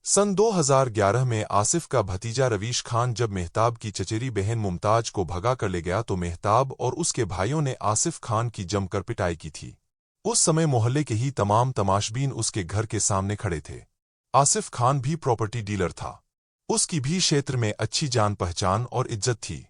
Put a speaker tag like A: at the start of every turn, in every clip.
A: सन 2011 में आसिफ का भतीजा रवीश खान जब मेहताब की चचेरी बहन मुमताज को भगा कर ले गया तो मेहताब और उसके भाइयों ने आसिफ खान की जमकर पिटाई की थी। उस समय मोहल्ले के ही तमाम तमाशबीन उसके घर के सामने खड़े थे। आसिफ खान भी प्रॉपर्टी डीलर था। उसकी भी क्षेत्र में अच्छी जान पहचान और इज्जत थी।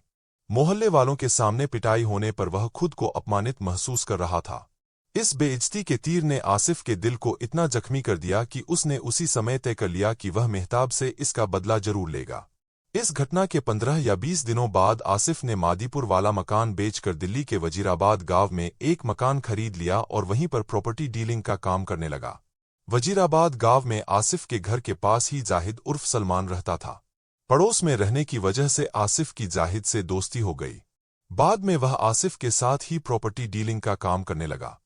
A: मोहल्ले वालों के सामने पिटाई होने पर वह खुद को अपमानित महसूस कर रहा था। इस बेइज्जती के तीर ने आसिफ के दिल को इतना जख्मी कर दिया कि उसने उसी समय तय कर लिया कि वह मेहताब से इसका बदला जरूर लेगा। इस घटना के 15 या 20 दिनों बाद आसिफ ने मादीपुर वाला मकान बेचकर दिल्ली के वजीराबाद गांव में एक मकान खरीद लिया और वहीं पर प्रॉपर्टी डीलिंग का काम करने लगा। वजीराबाद गांव में आसिफ के घर के पास ही जाहिद उर्फ सलमान रहता था। पड़ोस में रहने की वजह से आसिफ की जाहिद से दोस्ती हो गई। बाद में वह आसिफ के साथ ही प्रॉपर्टी डीलिंग का काम करने लगा।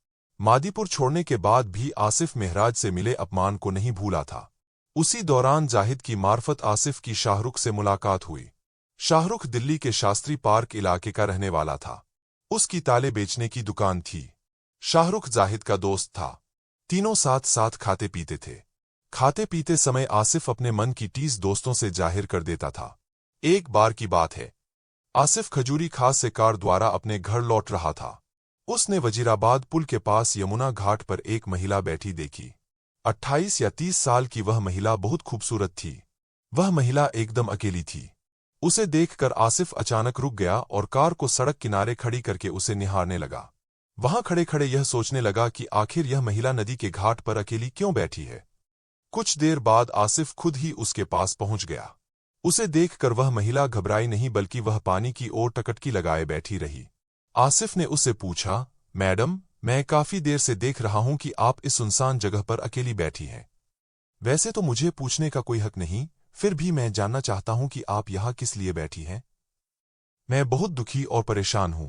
A: मादीपुर छोड़ने के बाद भी आसिफ महराज से मिले अपमान को नहीं भूला था। उसी दौरान जाहिद की मार्फत आसिफ की शाहरुख से मुलाकात हुई। शाहरुख दिल्ली के शास्त्री पार्क इलाके का रहने वाला था। उसकी ताले बेचने की दुकान थी। शाहरुख जाहिद का दोस्त था। तीनों साथ साथ खाते पीते थे। खाते पीते समय आसिफ अपने मन की टीस दोस्तों से जाहिर कर देता था। एक बार की बात है, आसिफ खजूरी खास से कार द्वारा अपने घर लौट रहा था। उसने वजीराबाद पुल के पास यमुना घाट पर एक महिला बैठी देखी। 28 या 30 साल की वह महिला बहुत खूबसूरत थी। वह महिला एकदम अकेली थी। उसे देखकर आसिफ अचानक रुक गया और कार को सड़क किनारे खड़ी करके उसे निहारने लगा। वहां खड़े खड़े यह सोचने लगा कि आखिर यह महिला नदी के घाट पर अकेली क्यों बैठी है। कुछ देर बाद आसिफ खुद ही उसके पास पहुंच गया। उसे देखकर वह महिला घबराई नहीं बल्कि वह पानी की ओर टकटकी लगाए बैठी रही। आसिफ ने उससे पूछा, मैडम, मैं काफी देर से देख रहा हूं कि आप इस सुनसान जगह पर अकेली बैठी हैं। वैसे तो मुझे पूछने का कोई हक नहीं, फिर भी मैं जानना चाहता हूं कि आप यहां किस लिए बैठी हैं। मैं बहुत दुखी और परेशान हूं।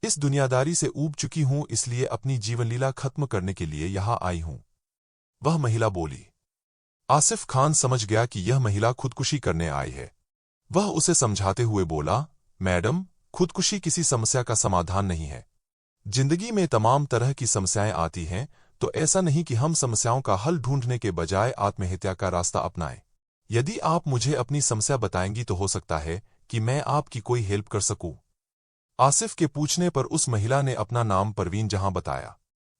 A: इस दुनियादारी से ऊब चुकी हूं, इसलिए अपनी जीवन लीला खत्म करने के लिए यहां आई हूं। वह महिला बोली। आसिफ खान समझ गया कि यह महिला खुदकुशी करने आई है। वह उसे समझाते हुए बोला, मैडम, खुदकुशी किसी समस्या का समाधान नहीं है। जिंदगी में तमाम तरह की समस्याएं आती हैं, तो ऐसा नहीं कि हम समस्याओं का हल ढूंढने के बजाय आत्महत्या का रास्ता अपनाएं। यदि आप मुझे अपनी समस्या बताएंगी तो हो सकता है कि मैं आपकी कोई हेल्प कर सकूं। आसिफ के पूछने पर उस महिला ने अपना नाम परवीन जहां बताया।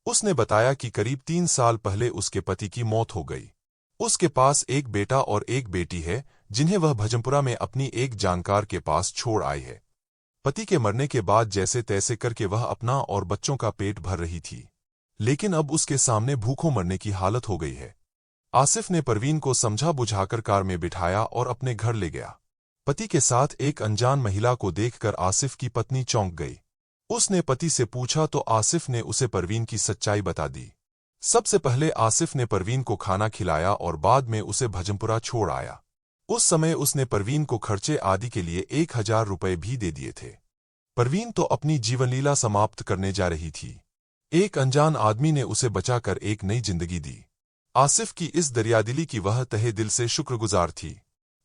A: उसने बताया कि करीब 3 साल पहले उसके पति की मौत हो गई। उसके पास एक बेटा और एक बेटी है, जिन्हें वह भजनपुरा में अपनी एक जानकार के पास छोड़ आई है। पति के मरने के बाद जैसे तैसे करके वह अपना और बच्चों का पेट भर रही थी, लेकिन अब उसके सामने भूखों मरने की हालत हो गई है। आसिफ ने परवीन को समझा बुझाकर कार में बिठाया और अपने घर ले गया। पति के साथ एक अनजान महिला को देखकर आसिफ की पत्नी चौंक गई। उसने पति से पूछा तो आसिफ ने उसे परवीन की सच्चाई बता दी। सबसे पहले आसिफ ने परवीन को खाना खिलाया और बाद में उसे भजनपुरा छोड़ आया। उस समय उसने परवीन को खर्चे आदि के लिए 1000 रुपये भी दे दिए थे। परवीन तो अपनी जीवनलीला समाप्त करने जा रही थी। एक अनजान आदमी ने उसे बचाकर एक नई जिंदगी दी। आसिफ की इस दरियादिली की वह तहे दिल से शुक्रगुजार थी।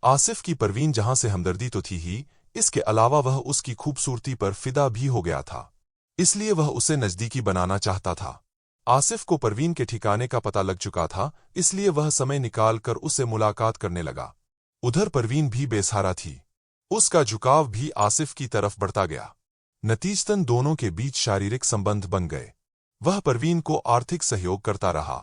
A: आसिफ की परवीन जहां से हमदर्दी तो थी ही, इसके अलावा वह उसकी खूबसूरती पर फिदा भी हो गया था। इसलिए वह उसे नजदीकी बनाना चाहता था। आसिफ को परवीन के ठिकाने का पता लग चुका था, इसलिए वह समय निकाल कर उससे मुलाकात करने लगा। उधर परवीन भी बेसहारा थी। उसका झुकाव भी आसिफ की तरफ बढ़ता गया। नतीजतन दोनों के बीच शारीरिक संबंध बन गए। वह परवीन को आर्थिक सहयोग करता रहा।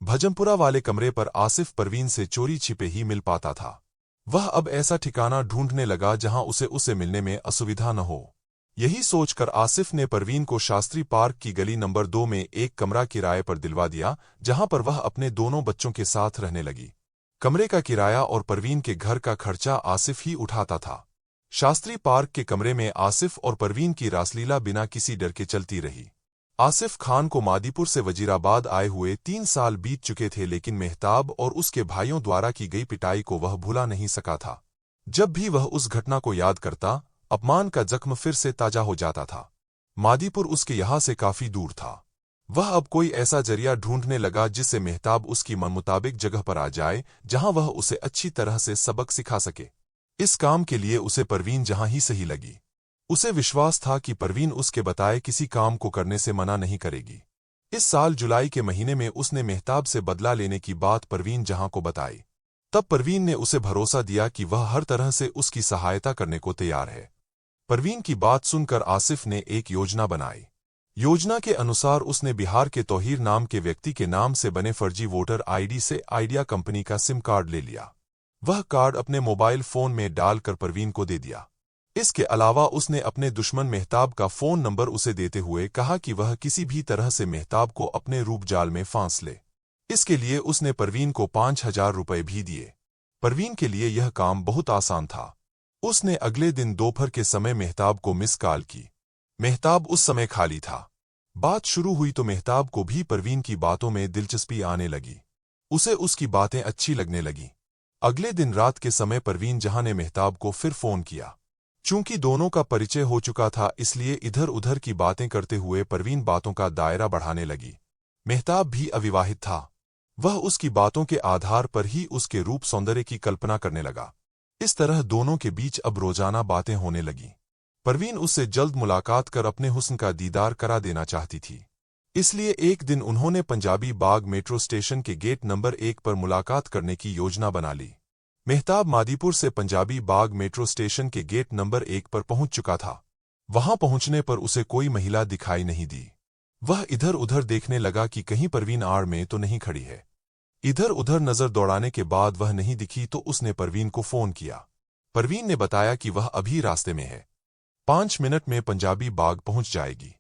A: भजनपुरा वाले कमरे पर आसिफ परवीन से चोरी छिपे ही मिल पाता था। वह अब ऐसा ठिकाना ढूंढने लगा जहां उसे मिलने में असुविधा न हो। यही सोचकर आसिफ ने परवीन को शास्त्री पार्क की गली नंबर 2 में एक कमरा किराए पर दिलवा दिया, जहां पर वह अपने दोनों बच्चों के साथ रहने लगी। कमरे का किराया और परवीन के घर का खर्चा आसिफ ही उठाता था। शास्त्री पार्क के कमरे में आसिफ और परवीन की रासलीला बिना किसी डर के चलती रही। आसिफ खान को मादीपुर से वजीराबाद आए हुए 3 साल बीत चुके थे, लेकिन मेहताब और उसके भाइयों द्वारा की गई पिटाई को वह भुला नहीं सका था। जब भी वह उस घटना को याद करता, अपमान का जख्म फिर से ताजा हो जाता था। मादीपुर उसके यहाँ से काफी दूर था। वह अब कोई ऐसा जरिया ढूंढने लगा जिससे मेहताब उसकी मन मुताबिक जगह पर आ जाए, जहां वह उसे अच्छी तरह से सबक सिखा सके। इस काम के लिए उसे परवीन जहां ही सही लगी। उसे विश्वास था कि परवीन उसके बताए किसी काम को करने से मना नहीं करेगी। इस साल जुलाई के महीने में उसने मेहताब से बदला लेने की बात परवीन जहां को बताई। तब परवीन ने उसे भरोसा दिया कि वह हर तरह से उसकी सहायता करने को तैयार है। परवीन की बात सुनकर आसिफ ने एक योजना बनाई। योजना के अनुसार उसने बिहार के तौहीर नाम के व्यक्ति के नाम से बने फर्जी वोटर आईडी से आइडिया कंपनी का सिम कार्ड ले लिया। वह कार्ड अपने मोबाइल फोन में डालकर परवीन को दे दिया। इसके अलावा उसने अपने दुश्मन मेहताब का फोन नंबर उसे देते हुए कहा कि वह किसी भी तरह से मेहताब को अपने रूप जाल में फांस ले। इसके लिए उसने परवीन को 5,000 रुपए भी दिए। परवीन के लिए यह काम बहुत आसान था। उसने अगले दिन दोपहर के समय मेहताब को मिस कॉल की। मेहताब उस समय खाली था। बात शुरू हुई तो मेहताब को भी परवीन की बातों में दिलचस्पी आने लगी। उसे उसकी बातें अच्छी लगने लगीं। अगले दिन रात के समय परवीन जहां ने मेहताब को फिर फोन किया। चूंकि दोनों का परिचय हो चुका था, इसलिए इधर उधर की बातें करते हुए परवीन बातों का दायरा बढ़ाने लगी। मेहताब भी अविवाहित था। वह उसकी बातों के आधार पर ही उसके रूप सौंदर्य की कल्पना करने लगा। इस तरह दोनों के बीच अब रोजाना बातें होने लगीं। परवीन उससे जल्द मुलाकात कर अपने हुस्न का दीदार करा देना चाहती थी। इसलिए एक दिन उन्होंने पंजाबी बाग मेट्रो स्टेशन के गेट नंबर 1 पर मुलाकात करने की योजना बना ली। मेहताब मादीपुर से पंजाबी बाग मेट्रो स्टेशन के गेट नंबर 1 पर पहुंच चुका था। वहां पहुंचने पर उसे कोई महिला दिखाई नहीं दी। वह इधर उधर देखने लगा कि कहीं परवीन आड़ में तो नहीं खड़ी है। इधर उधर नजर दौड़ाने के बाद वह नहीं दिखी तो उसने परवीन को फोन किया। परवीन ने बताया कि वह अभी रास्ते में है, 5 मिनट में पंजाबी बाग पहुंच जाएगी।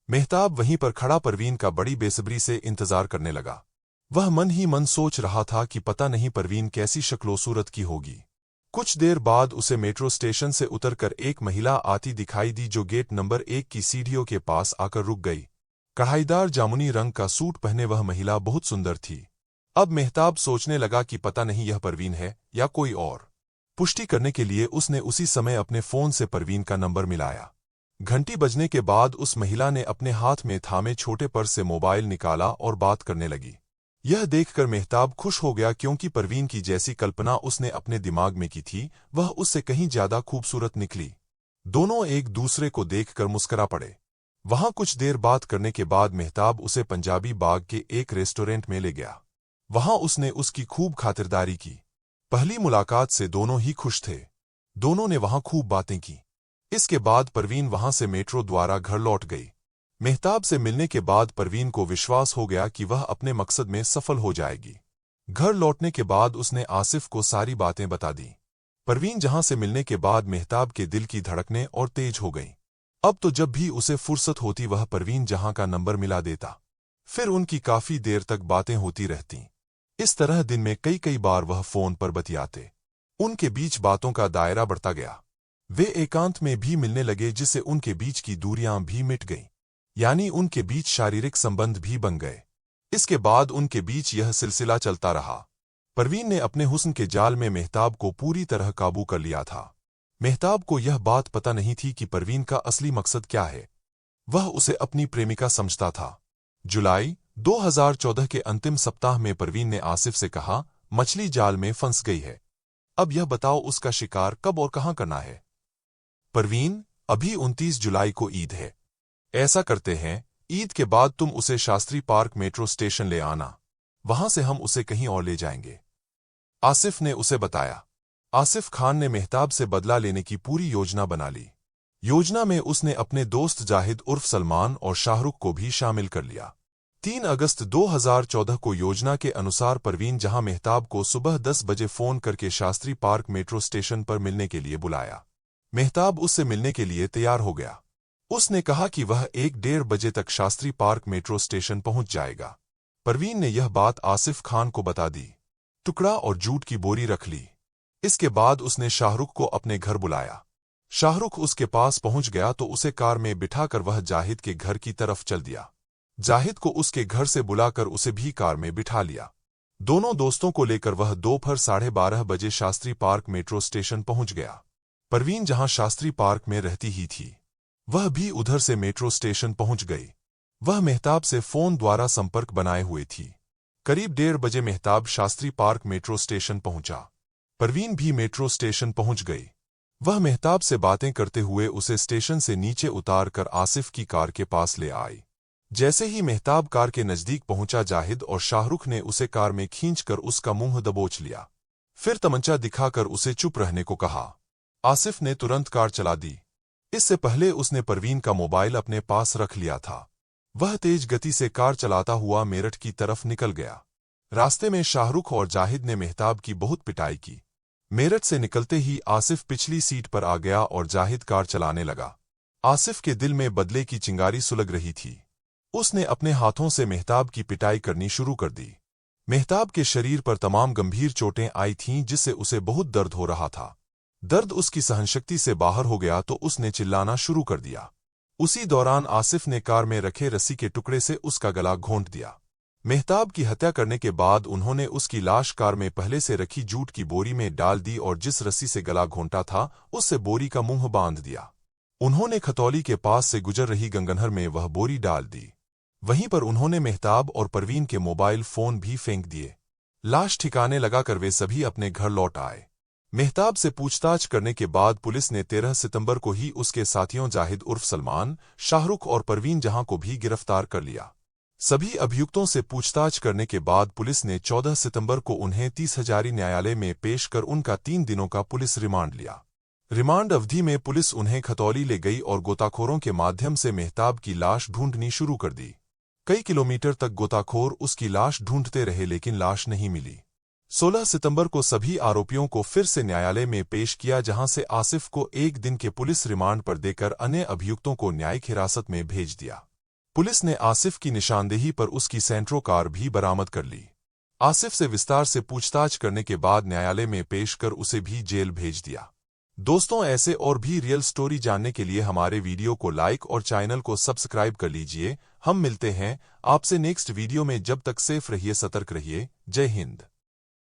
A: मेहताब वहीं पर खड़ा परवीन का बड़ी बेसब्री से इंतजार करने लगा। वह मन ही मन सोच रहा था कि पता नहीं परवीन कैसी शक्लो सूरत की होगी। कुछ देर बाद उसे मेट्रो स्टेशन से उतरकर एक महिला आती दिखाई दी, जो गेट नंबर 1 की सीढ़ियों के पास आकर रुक गई। कढ़ाईदार जामुनी रंग का सूट पहने वह महिला बहुत सुंदर थी। अब मेहताब सोचने लगा कि पता नहीं यह परवीन है या कोई और। पुष्टि करने के लिए उसने उसी समय अपने फोन से परवीन का नंबर मिलाया। घंटी बजने के बाद उस महिला ने अपने हाथ में थामे छोटे पर्स से मोबाइल निकाला और बात करने लगी। यह देखकर मेहताब खुश हो गया, क्योंकि परवीन की जैसी कल्पना उसने अपने दिमाग में की थी, वह उससे कहीं ज्यादा खूबसूरत निकली। दोनों एक दूसरे को देखकर मुस्कुरा पड़े। वहां कुछ देर बात करने के बाद मेहताब उसे पंजाबी बाग के एक रेस्टोरेंट में ले गया। वहां उसने उसकी खूब खातिरदारी की। पहली मुलाकात से दोनों ही खुश थे। दोनों ने वहां खूब बातें की। इसके बाद परवीन वहां से मेट्रो द्वारा घर लौट गई। मेहताब से मिलने के बाद परवीन को विश्वास हो गया कि वह अपने मकसद में सफल हो जाएगी। घर लौटने के बाद उसने आसिफ को सारी बातें बता दी। परवीन जहां से मिलने के बाद मेहताब के दिल की धड़कनें और तेज हो गईं। अब तो जब भी उसे फुर्सत होती वह परवीन जहां का नंबर मिला देता। फिर उनकी काफी देर तक बातें होती रहतीं। इस तरह दिन में कई कई बार वह फोन पर बतियाते। उनके बीच बातों का दायरा बढ़ता गया। वे एकांत में भी मिलने लगे, जिससे उनके बीच की दूरियां भी मिट गईं। यानी उनके बीच शारीरिक संबंध भी बन गए। इसके बाद उनके बीच यह सिलसिला चलता रहा। परवीन ने अपने हुस्न के जाल में मेहताब को पूरी तरह काबू कर लिया था। मेहताब को यह बात पता नहीं थी कि परवीन का असली मकसद क्या है। वह उसे अपनी प्रेमिका समझता था। जुलाई 2014 के अंतिम सप्ताह में परवीन ने आसिफ से कहा, मछली जाल में फंस गई है। अब यह बताओ उसका शिकार कब और कहां करना है। परवीन, अभी 29 जुलाई को ईद है। ऐसा करते हैं, ईद के बाद तुम उसे शास्त्री पार्क मेट्रो स्टेशन ले आना। वहां से हम उसे कहीं और ले जाएंगे। आसिफ ने उसे बताया। आसिफ खान ने मेहताब से बदला लेने की पूरी योजना बना ली। योजना में उसने अपने दोस्त जाहिद उर्फ सलमान और शाहरुख को भी शामिल कर लिया। 3 अगस्त 2014 को योजना के अनुसार परवीन जहां मेहताब को सुबह 10 बजे फोन करके शास्त्री पार्क मेट्रो स्टेशन पर मिलने के लिए बुलाया। मेहताब उससे मिलने के लिए तैयार हो गया। उसने कहा कि वह 1-1:30 बजे तक शास्त्री पार्क मेट्रो स्टेशन पहुंच जाएगा। परवीन ने यह बात आसिफ खान को बता दी। टुकड़ा और जूट की बोरी रख ली। इसके बाद उसने शाहरुख को अपने घर बुलाया। शाहरुख उसके पास पहुंच गया तो उसे कार में बिठाकर वह जाहिद के घर की तरफ चल दिया। जाहिद को उसके घर से बुलाकर उसे भी कार में बिठा लिया। दोनों दोस्तों को लेकर वह दोपहर 12:30 बजे शास्त्री पार्क मेट्रो स्टेशन पहुंच गया। परवीन जहां शास्त्री पार्क में रहती ही थी, वह भी उधर से मेट्रो स्टेशन पहुंच गई। वह मेहताब से फोन द्वारा संपर्क बनाए हुए थी। करीब 1:30 बजे Mehtab Shastri Park metro station पहुंचा। परवीन भी मेट्रो स्टेशन पहुंच गई। वह मेहताब से बातें करते हुए उसे स्टेशन से नीचे उतार कर आसिफ की कार के पास ले आई। जैसे ही मेहताब कार के नजदीक पहुंचा, जाहिद और शाहरुख ने उसे कार में खींचकर उसका मुंह दबोच लिया। फिर तमंचा दिखाकर उसे चुप रहने को कहा। आसिफ ने तुरंत कार चला दी। इससे पहले उसने परवीन का मोबाइल अपने पास रख लिया था। वह तेज गति से कार चलाता हुआ मेरठ की तरफ निकल गया। रास्ते में शाहरुख और जाहिद ने मेहताब की बहुत पिटाई की। मेरठ से निकलते ही आसिफ पिछली सीट पर आ गया और जाहिद कार चलाने लगा। आसिफ के दिल में बदले की चिंगारी सुलग रही थी। उसने अपने हाथों से मेहताब की पिटाई करनी शुरू कर दी। मेहताब के शरीर पर तमाम गंभीर चोटें आई थीं जिससे उसे बहुत दर्द हो रहा था। दर्द उसकी सहनशक्ति से बाहर हो गया तो उसने चिल्लाना शुरू कर दिया। उसी दौरान आसिफ ने कार में रखे रस्सी के टुकड़े से उसका गला घोंट दिया। मेहताब की हत्या करने के बाद उन्होंने उसकी लाश कार में पहले से रखी जूट की बोरी में डाल दी और जिस रस्सी से गला घोंटा था उससे बोरी का मुंह बांध दिया। उन्होंने खतौली के पास से गुजर रही गंगनहर में वह बोरी डाल दी। वहीं पर उन्होंने मेहताब और परवीन के मोबाइल फोन भी फेंक दिए। लाश ठिकाने लगाकर वे सभी अपने घर लौट आए। मेहताब से पूछताछ करने के बाद पुलिस ने 13 सितंबर को ही उसके साथियों जाहिद उर्फ सलमान, शाहरुख और परवीन जहां को भी गिरफ्तार कर लिया। सभी अभियुक्तों से पूछताछ करने के बाद पुलिस ने 14 सितंबर को उन्हें 30 हजारी न्यायालय में पेश कर उनका 3 दिनों का पुलिस रिमांड लिया। रिमांड अवधि में पुलिस उन्हें खतौली ले गई और गोताखोरों के माध्यम से मेहताब की लाश ढूंढनी शुरू कर दी। कई किलोमीटर तक गोताखोर उसकी लाश ढूंढते रहे लेकिन लाश नहीं मिली। 16 सितंबर को सभी आरोपियों को फिर से न्यायालय में पेश किया जहां से आसिफ को 1 दिन के पुलिस रिमांड पर देकर अन्य अभियुक्तों को न्यायिक हिरासत में भेज दिया। पुलिस ने आसिफ की निशानदेही पर उसकी सेंट्रो कार भी बरामद कर ली। आसिफ से विस्तार से पूछताछ करने के बाद न्यायालय में पेश कर उसे भी जेल भेज दिया। दोस्तों, ऐसे और भी रियल स्टोरी जानने के लिए हमारे वीडियो को लाइक और चैनल को सब्सक्राइब कर लीजिए। हम मिलते हैं आपसे नेक्स्ट वीडियो में। जब तक सेफ रहिए, सतर्क रहिए। जय हिंद।